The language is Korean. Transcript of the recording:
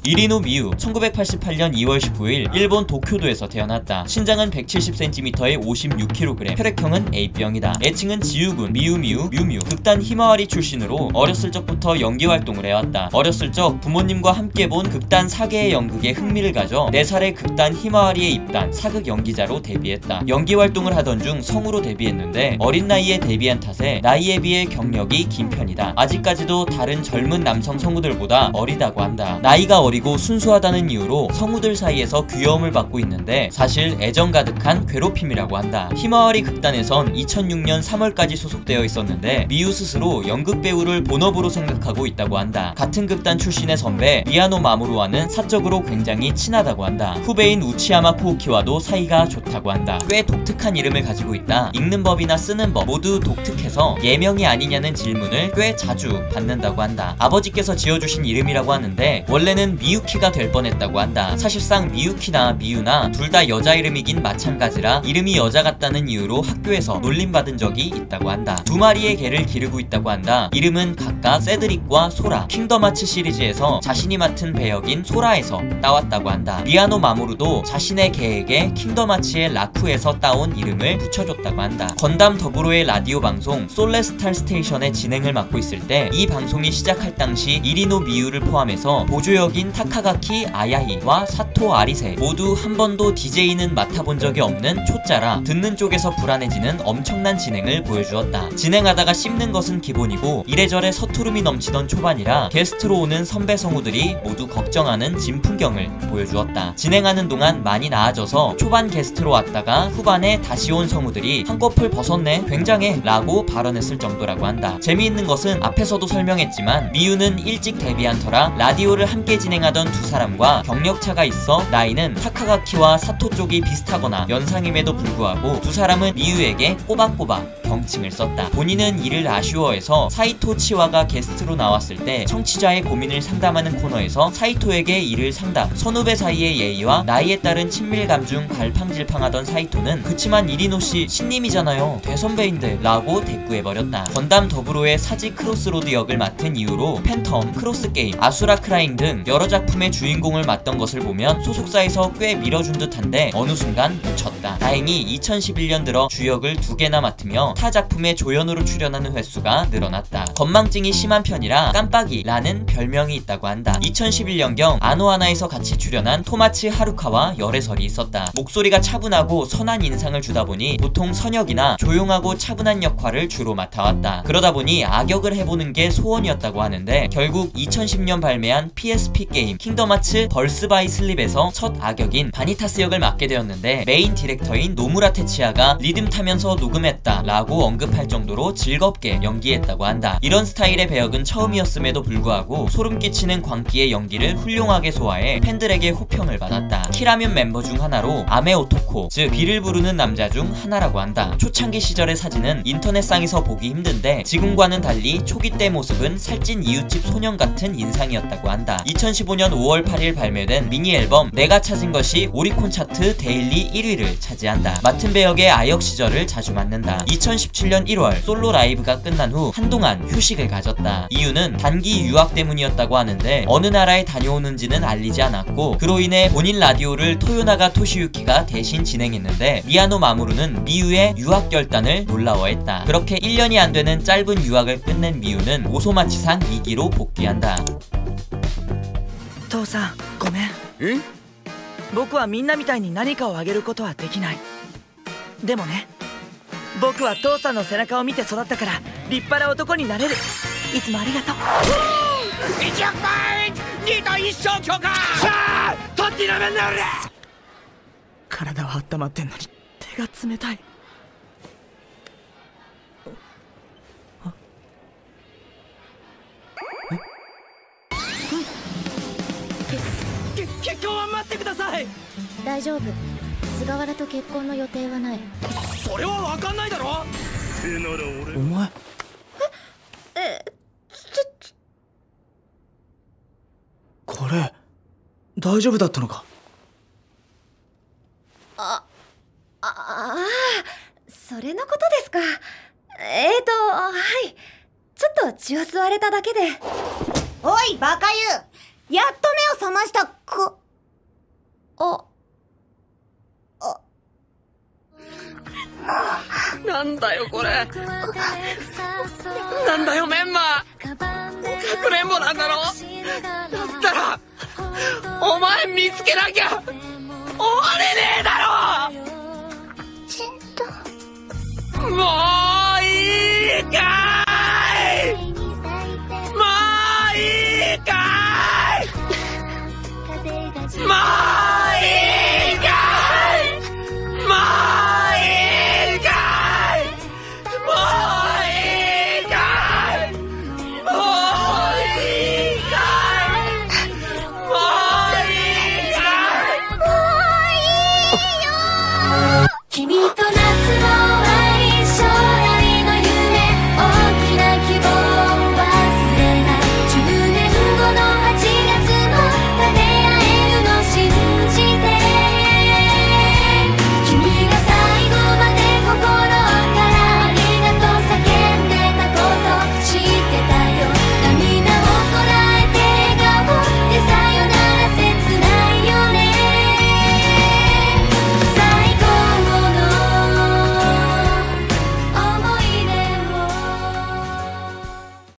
이리노 미유 1988년 2월 19일 일본 도쿄도에서 태어났다. 신장은 170cm에 56kg, 혈액형은 A병이다. 애칭은 지우군, 미유미유, 뮤뮤. 극단 히마와리 출신으로 어렸을 적부터 연기 활동을 해왔다. 어렸을 적 부모님과 함께 본 극단 사계의 연극에 흥미를 가져 4살에 극단 히마와리에 입단, 사극 연기자로 데뷔했다. 연기 활동을 하던 중 성우로 데뷔했는데 어린 나이에 데뷔한 탓에 나이에 비해 경력이 긴 편이다. 아직까지도 다른 젊은 남성 성우들보다 어리다고 한다. 나이가 어리고 순수하다는 이유로 성우들 사이에서 귀여움을 받고 있는데 사실 애정 가득한 괴롭힘이라고 한다. 히마와리 극단에선 2006년 3월까지 소속되어 있었는데 미유 스스로 연극 배우를 본업으로 생각하고 있다고 한다. 같은 극단 출신의 선배 미야노 마모루와는 사적으로 굉장히 친하다고 한다. 후배인 우치야마 코우키와도 사이가 좋다고 한다. 꽤 독특한 이름을 가지고 있다. 읽는 법이나 쓰는 법 모두 독특해서 예명이 아니냐는 질문을 꽤 자주 받는다고 한다. 아버지께서 지어주신 이름이라고 하는데 원래는 미유키가 될 뻔했다고 한다. 사실상 미유키나 미유나 둘 다 여자 이름이긴 마찬가지라 이름이 여자 같다는 이유로 학교에서 놀림받은 적이 있다고 한다. 2마리의 개를 기르고 있다고 한다. 이름은 각각 세드릭과 소라, 킹덤하츠 시리즈에서 자신이 맡은 배역인 소라에서 따왔다고 한다. 미야노 마모루도 자신의 개에게 킹덤하츠의 라쿠에서 따온 이름을 붙여줬다고 한다. 건담 더불어의 라디오 방송 솔레스탈 스테이션의 진행을 맡고 있을 때 이 방송이 시작할 당시 이리노 미유를 포함해서 보조역인 타카가키 아야히와 사토 아리세 모두 한 번도 DJ는 맡아본 적이 없는 초짜라 듣는 쪽에서 불안해지는 엄청난 진행을 보여주었다. 진행하다가 씹는 것은 기본이고 이래저래 서투름이 넘치던 초반이라 게스트로 오는 선배 성우들이 모두 걱정하는 진풍경을 보여주었다. 진행하는 동안 많이 나아져서 초반 게스트로 왔다가 후반에 다시 온 성우들이 한꺼풀 벗었네, 굉장해 라고 발언했을 정도라고 한다. 재미있는 것은 앞에서도 설명했지만 미유는 일찍 데뷔한 터라 라디오를 함께 진행하던 두 사람과 경력차가 있어 나이는 타카가키와 사토 쪽이 비슷하거나 연상임에도 불구하고 두 사람은 미유에게 꼬박꼬박 경칭을 썼다. 본인은 이를 아쉬워해서 사이토 치와가 게스트로 나왔을 때 청취자의 고민을 상담하는 코너에서 사이토에게 이를 상담, 선후배 사이의 예의와 나이에 따른 친밀감 중 갈팡질팡하던 사이토는 그치만 이리노씨 신님이잖아요, 대선배인데 라고 대꾸해버렸다. 건담 더불어의 사지 크로스로드 역을 맡은 이후로 팬텀, 크로스게임, 아수라 크라잉 등 여러 작품의 주인공을 맡던 것을 보면 소속사에서 꽤 밀어준 듯한데 어느 순간 묻혔다. 다행히 2011년 들어 주역을 2개나 맡으며 타 작품에 조연으로 출연하는 횟수가 늘어났다. 건망증이 심한 편이라 깜빡이라는 별명이 있다고 한다. 2011년경 아노하나에서 같이 출연한 토마츠 하루카와 열애설이 있었다. 목소리가 차분하고 선한 인상을 주다 보니 보통 선역이나 조용하고 차분한 역할을 주로 맡아왔다. 그러다 보니 악역을 해보는 게 소원이었다고 하는데 결국 2010년 발매한 PSP 게임 킹덤하츠 벌스 바이 슬립에서 첫 악역인 바니타스 역을 맡게 되었는데 메인 디렉터인 노무라 테치야가 리듬 타면서 녹음했다 라고 언급할 정도로 즐겁게 연기했다고 한다. 이런 스타일의 배역은 처음이었음에도 불구하고 소름 끼치는 광기의 연기를 훌륭하게 소화해 팬들에게 호평을 받았다. 키라면 멤버 중 하나로 아메 오토코, 즉 비를 부르는 남자 중 하나라고 한다. 초창기 시절의 사진은 인터넷상에서 보기 힘든데 지금과는 달리 초기 때 모습은 살찐 이웃집 소년 같은 인상이었다고 한다. 2015년 5월 8일 발매된 미니 앨범 내가 찾은 것이 오리콘 차트 데일리 1위를 차지한다. 맡은 배역의 아역 시절을 자주 맡는다. 2017년 1월 솔로 라이브가 끝난 후 한동안 휴식을 가졌다. 이유는 단기 유학 때문이었다고 하는데 어느 나라에 다녀오는지는 알리지 않았고 그로 인해 본인 라디오를 토요나가 토시유키가 대신 진행했는데 미야노 마모루는 미유의 유학 결단을 놀라워했다. 그렇게 1년이 안 되는 짧은 유학을 끝낸 미유는 오소마치상 2기로 복귀한다. 父さんごめん。え？僕はみんなみたいに何かをあげることはできない。でもね、僕は父さんの背中を見て育ったから立派な男になれる。いつもありがとう。100ポイント2と1勝強化。さあ取ってなめんな俺。体は温まってんのに手が冷たい。結婚は待ってください。大丈夫、菅原と結婚の予定はない。それは分かんないだろ。ってなら俺お前これ大丈夫だったのか。それのことですか。はい、ちょっと血を吸われただけで。おいバカユ、やっと目を覚ました子。なんだよこれ。なんだよメンマ。かくれんぼなんだろ。だったらお前見つけなきゃ終われねえだろ。ちんともういいかい。もういいかい。もう